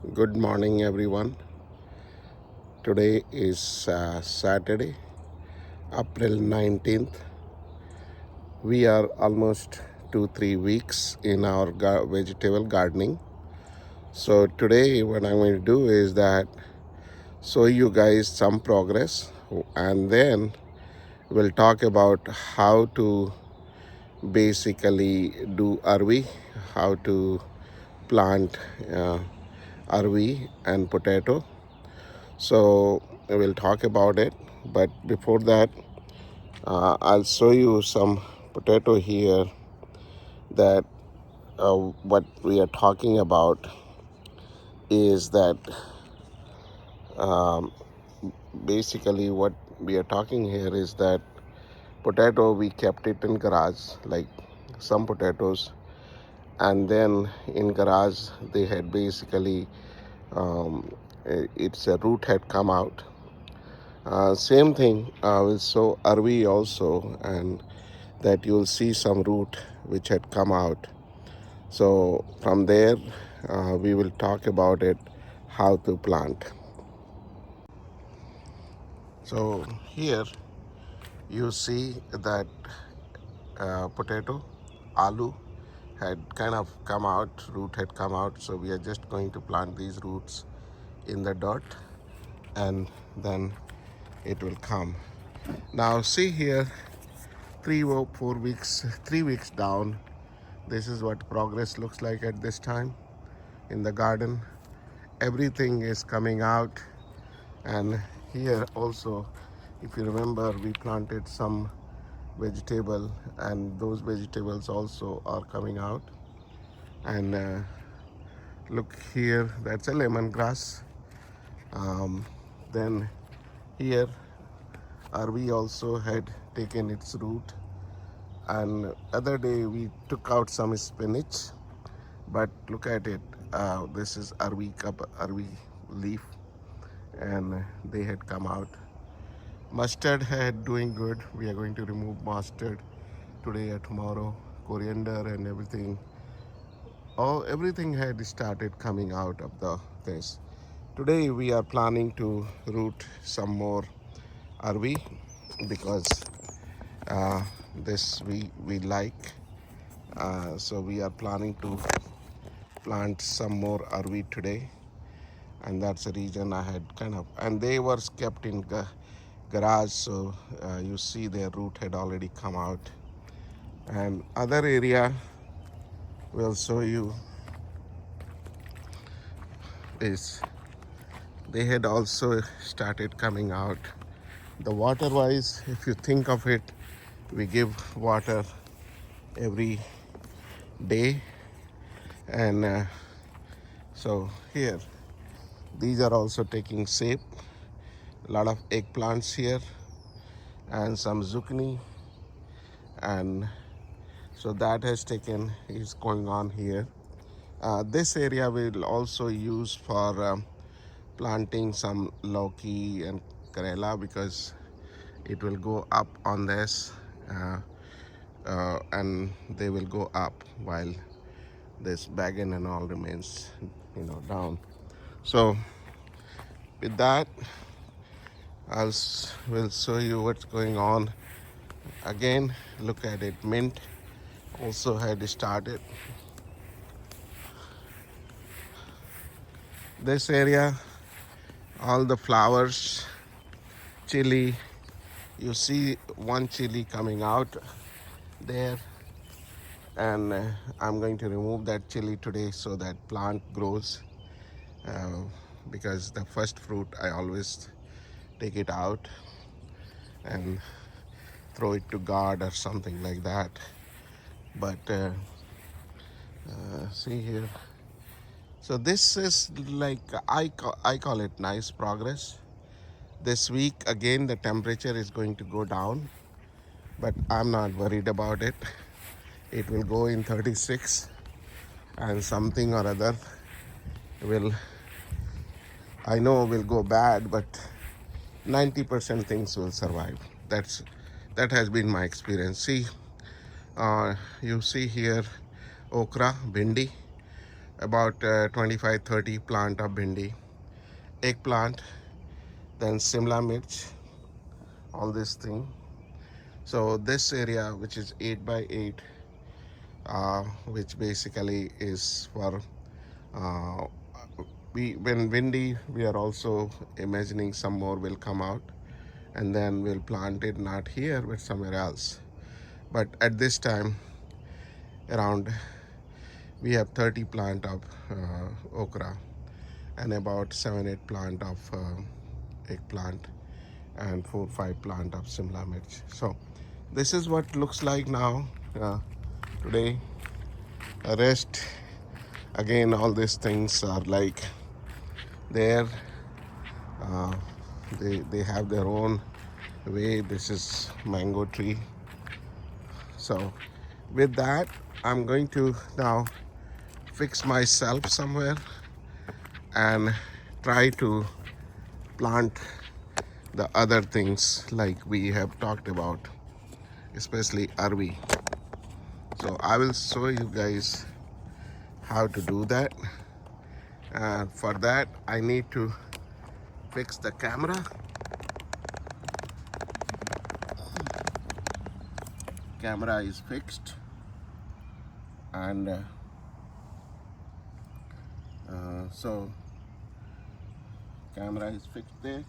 Good morning, everyone. Today is Saturday, April 19th. We are almost 2-3 weeks in our vegetable gardening. So, today, what I'm going to do is that show you guys some progress, and then we'll talk about how to basically do RV, how to plant RV and potato. So we'll talk about it, but before that, I'll show you some potato here that what we are talking about is that um, basically what we are talking here is that potato we kept it in garage, like some potatoes, and then in garage they had basically its a root had come out. Same thing will show RV also, and that you'll see some root which had come out. So from there, we will talk about it, how to plant. So here you see that potato, aloo had kind of come out, root had come out. So we are just going to plant these roots in the dirt, and then it will come. Now see here, 4 weeks, 3 weeks down, this is what progress looks like at this time in the garden. Everything is coming out, and here also, if you remember, we planted some vegetable, and those vegetables also are coming out. And look here, that's a lemongrass. Then here, RV also had taken its root, and other day we took out some spinach, but look at it, this is RV leaf, and they had come out. Mustard had doing good. We are going to remove mustard today or tomorrow. Coriander and everything had started coming out of the this. Today we are planning to root some more RV because this we like. So we are planning to plant some more RV today, and that's the reason I had kind of, and they were kept in garage, so you see their root had already come out. And other area will show you is they had also started coming out. The water wise, if you think of it, we give water every day, and so here these are also taking shape. A lot of eggplants here and some zucchini, and so that has taken is going on here. This area will also use for planting some lauki and karela, because it will go up on this, and they will go up while this bagan and all remains down. So with that, will show you what's going on. Again, look at it, mint also had started. This area, all the flowers, chili, you see one chili coming out there, and I'm going to remove that chili today so that plant grows, uh, because the first fruit I always take it out and throw it to God or something like that. But see here, so this is like I call it nice progress. This week again the temperature is going to go down, but I'm not worried about it. It will go in 36, and something or other will, I know, will go bad, but 90% things will survive. That has been my experience. See, you see here okra, bindi, about 25-30 plant of bhindi, eggplant, then simla mirch, all this thing. So this area, which is 8 by 8, which basically is for uh, when windy, we are also imagining some more will come out, and then we'll plant it not here but somewhere else. But at this time, around we have 30 plant of okra and about 7-8 plant of eggplant and 4-5 plant of simla mirch. So this is what looks like now today. Rest again, all these things are like there. uh, they have their own way. This is mango tree. So with that, I'm going to now fix myself somewhere and try to plant the other things like we have talked about, especially arvi. So I will show you guys how to do that. And for that, I need to fix the camera. Camera is fixed, and so camera is fixed there.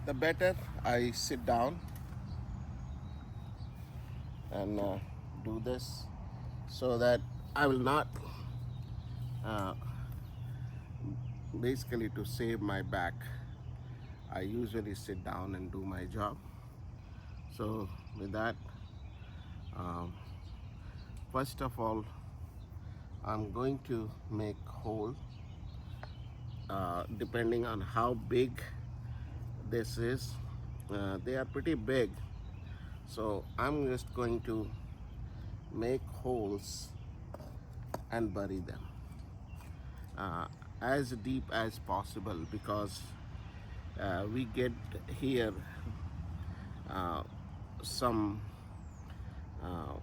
The better I sit down and do this, so that I will not uh, basically, to save my back, I usually sit down and do my job. So with that, um, first of all, I'm going to make hole depending on how big this is. They are pretty big, so I'm just going to make holes and bury them uh, as deep as possible, because we get here uh, some uh,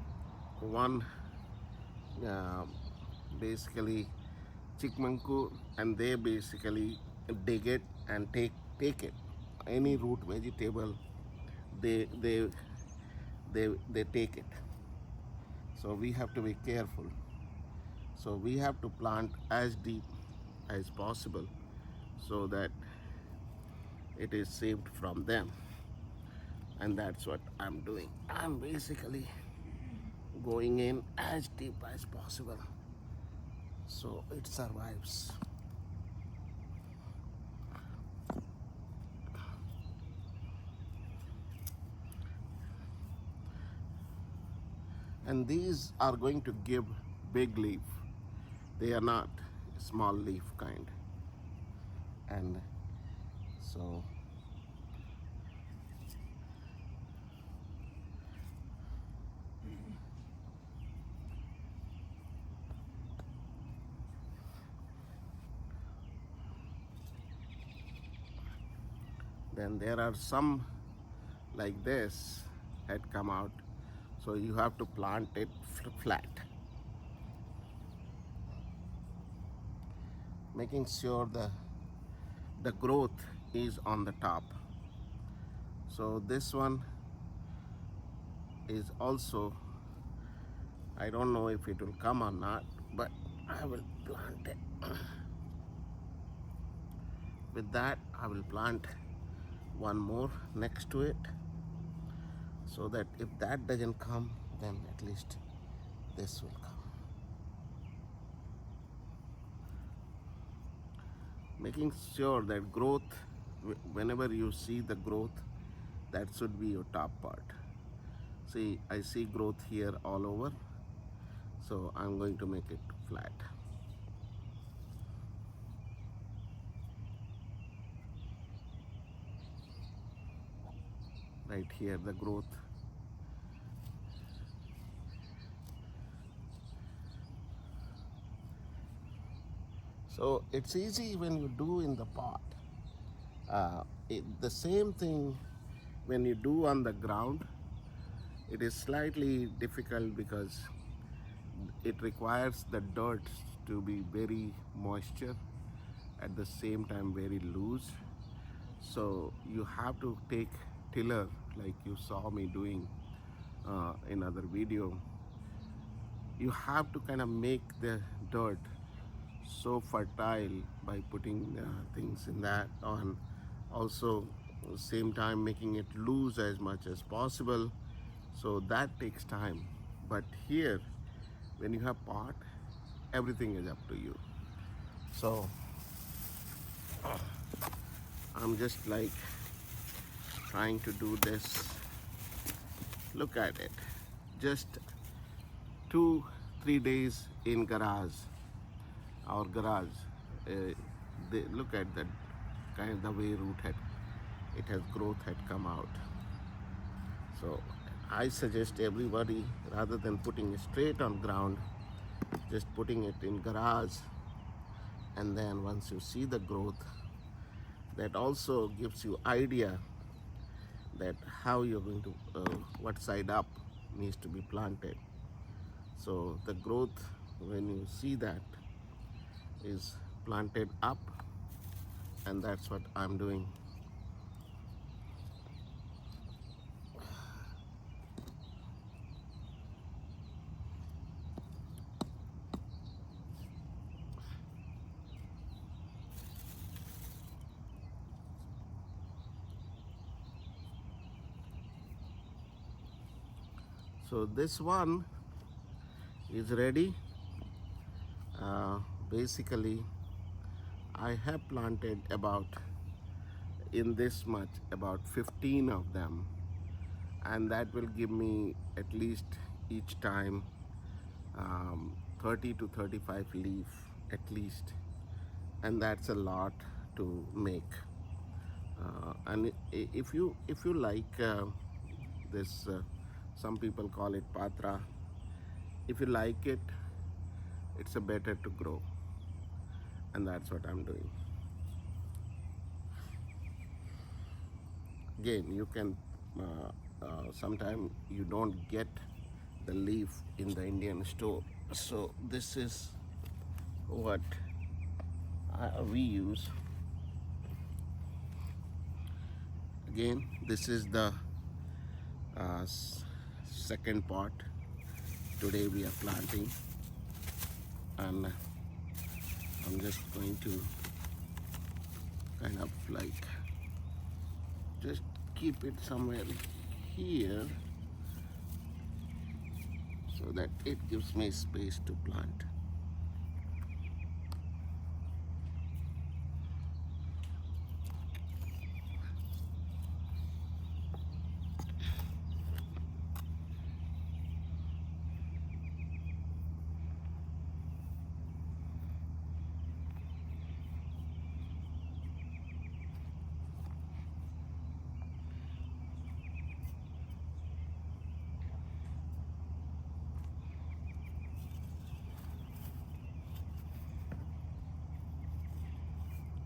one uh, basically chickmanku, and they basically dig it and take it. Any root vegetable, they they they take it. So we have to be careful. So we have to plant as deep as possible, so that it is saved from them. And that's what I'm doing. I'm basically going in as deep as possible so it survives. And these are going to give big leaf. They are not small leaf kind. And so then there are some like this had come out, so you have to plant it flat, making sure the growth is on the top. So this one is also, I don't know if it will come or not, but I will plant it. With that, I will plant one more next to it, so that if that doesn't come, then at least this will come. Making sure that growth, whenever you see the growth, that should be your top part. See, I see growth here all over, so I'm going to make it flat. right here, the growth. So it's easy when you do in the pot. The same thing when you do on the ground, it is slightly difficult because it requires the dirt to be very moisture, at the same time very loose. So you have to take tiller like you saw me doing in other video. You have to kind of make the dirt so fertile by putting things in that on. Also same time making it loose as much as possible, so that takes time. But here when you have pot, everything is up to you. So I'm just like trying to do this. Look at it, just 2-3 days in garage, our garage. Look at that kind of the way root had, it has growth had come out. So I suggest everybody, rather than putting it straight on ground, just putting it in garage, and then once you see the growth, that also gives you idea that how you're going to what side up needs to be planted. So the growth, when you see that, is planted up, and that's what I'm doing. So this one is ready. Basically I have planted about, in this much, about 15 of them, and that will give me at least each time 30 to 35 leaf at least, and that's a lot to make. And if you like this, some people call it patra, if you like it, it's a better to grow, and that's what I'm doing. Again, you can sometimes you don't get the leaf in the Indian store, so this is what we use. Again, this is the second pot today we are planting, and I'm just going to kind of like just keep it somewhere here so that it gives me space to plant.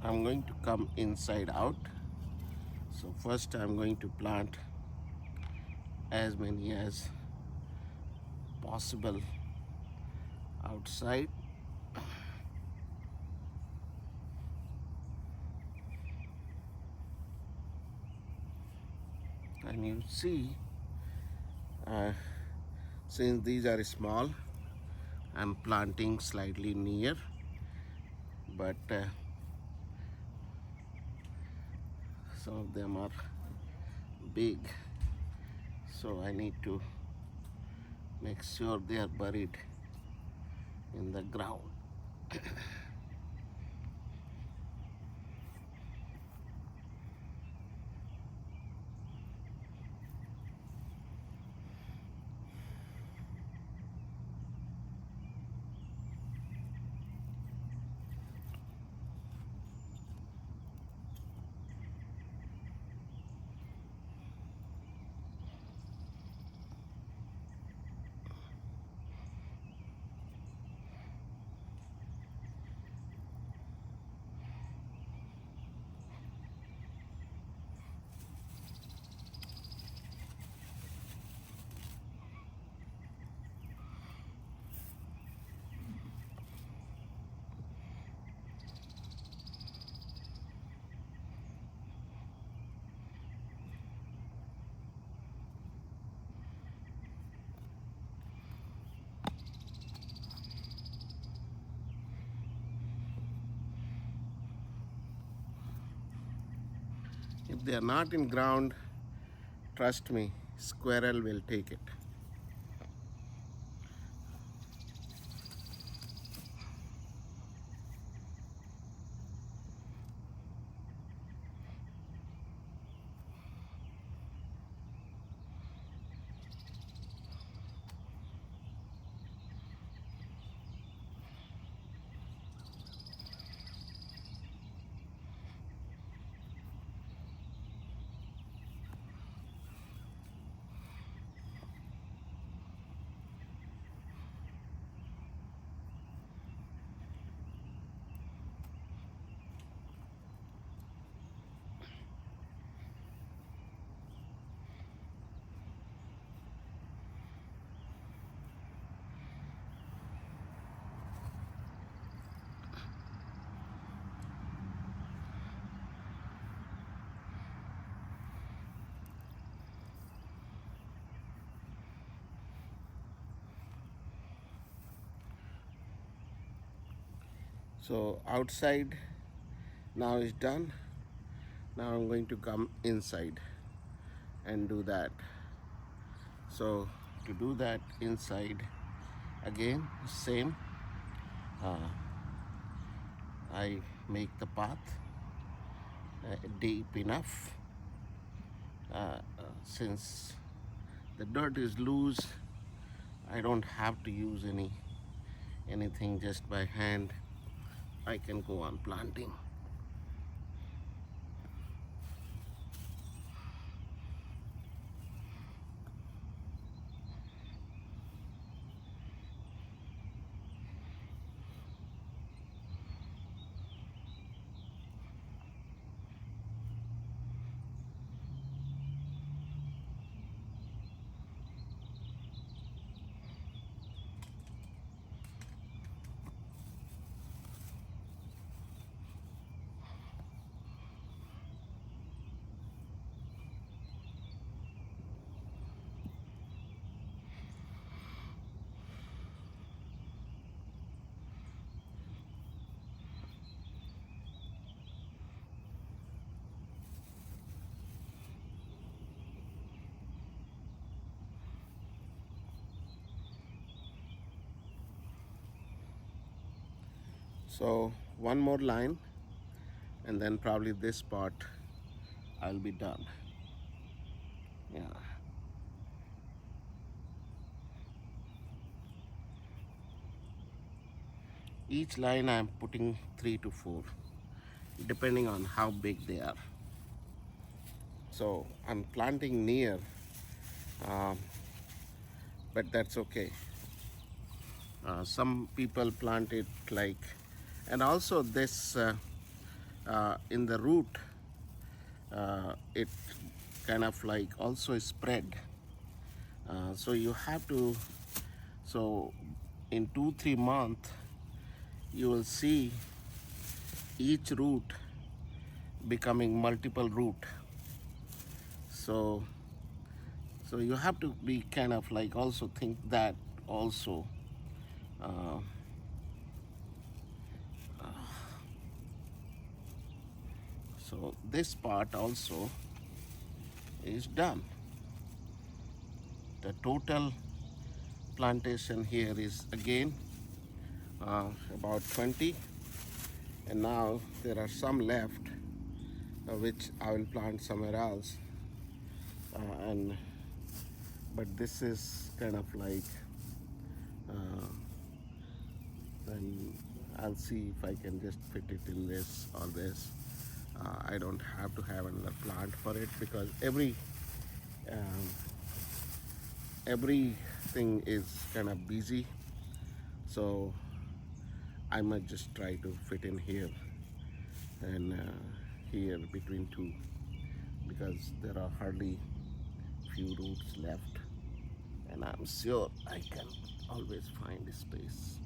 I'm going to come inside out. So first I'm going to plant as many as possible outside. And you see, since these are small, I'm planting slightly near, but some of them are big, so I need to make sure they are buried in the ground. If they are not in ground, trust me, squirrel will take it. So outside now is done. Now I'm going to come inside and do that. So to do that inside, again same, I make the path deep enough. Since the dirt is loose, I don't have to use anything. Just by hand I can go on planting. So one more line, and then probably this part I'll be done. Yeah. Each line I'm putting 3 to 4, depending on how big they are. So I'm planting near, um, but that's okay. Some people plant it like, and also this in the root, it kind of like also spread. So you have to, so in 2-3 months you will see each root becoming multiple root. So you have to be kind of like also think that also. So this part also is done. The total plantation here is again about 20, and now there are some left which I will plant somewhere else, and but this is kind of like and I'll see if I can just fit it in this or this. I don't have to have another plant for it because um, everything is kind of busy, so I might just try to fit in here and here between two, because there are hardly few roots left, and I'm sure I can always find a space.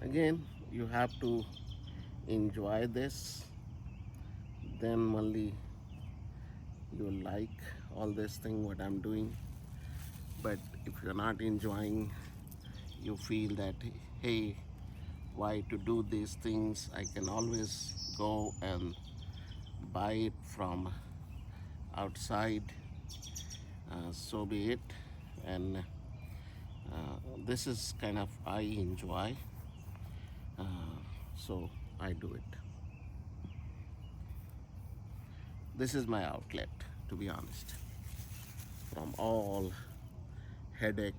Again, you have to enjoy this, then only you like all this thing what I'm doing. But if you're not enjoying, you feel that, hey, why to do these things? I can always go and buy it from outside. So be it. And this is kind of I enjoy, uh, so I do it. This is my outlet, to be honest, from all headache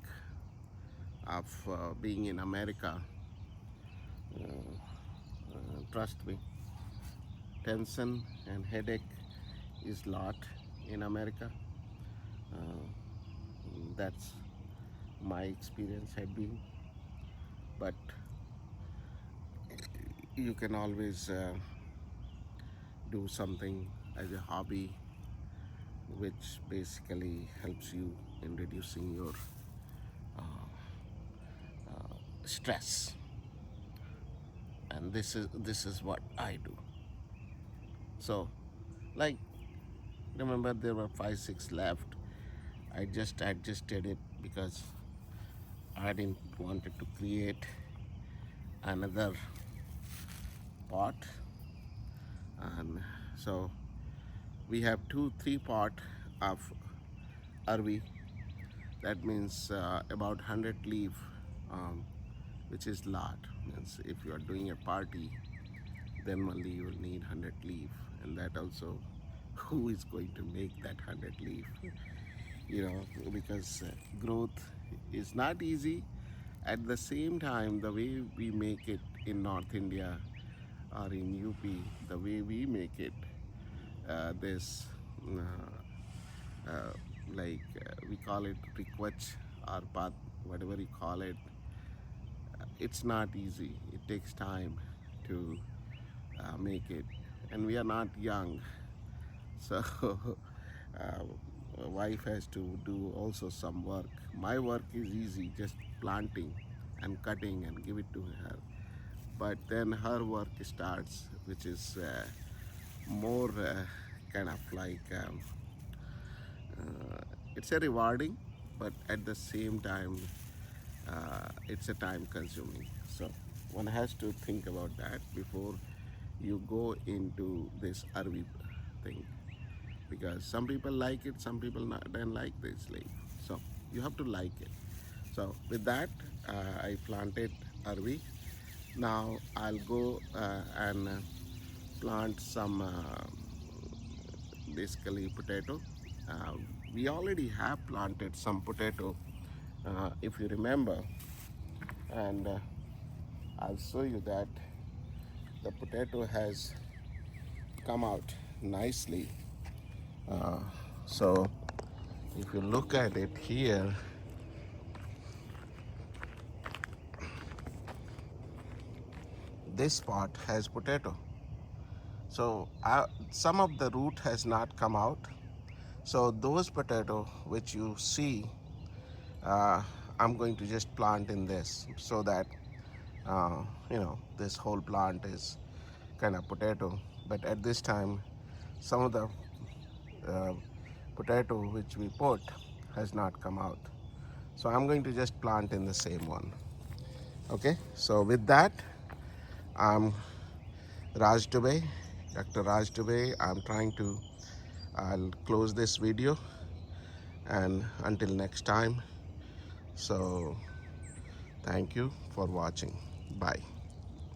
of being in America. Trust me, tension and headache is lot in America. Uh, that's my experience had been. But you can always do something as a hobby, which basically helps you in reducing your stress. And this is what I do. So, like, remember there were 5 6 left. I just adjusted it because I didn't wanted to create another pot. And so we have 2 3 pot of RV. That means about 100 leaf, um, which is lot. Means if you are doing a party, then only you will need 100 leaf. And that also, who is going to make that 100 leaf? Because growth is not easy. At the same time, the way we make it in North India or in UP, the way we make it, this uh, we call it rikwach or path, whatever you call it. It's not easy. It takes time to make it, and we are not young, so wife has to do also some work. My work is easy, just planting and cutting and give it to her. But then her work starts, which is more kind of like it's a rewarding, but at the same time, it's a time consuming. So one has to think about that before you go into this RV thing, because some people like it, some people don't like this leaf. So you have to like it. So with that, I planted RV. Now I'll go and plant some basically potato. Uh, we already have planted some potato, if you remember, and I'll show you that the potato has come out nicely. Uh, so if you look at it here, this spot has potato. So some of the root has not come out. So those potato which you see, I'm going to just plant in this so that this whole plant is kind of potato. But at this time, some of the uh, potato which we put has not come out. So I'm going to just plant in the same one. Okay, so with that, I'm Raj Dubey, Dr. Raj Dubey. I'll close this video, and until next time, so thank you for watching. Bye.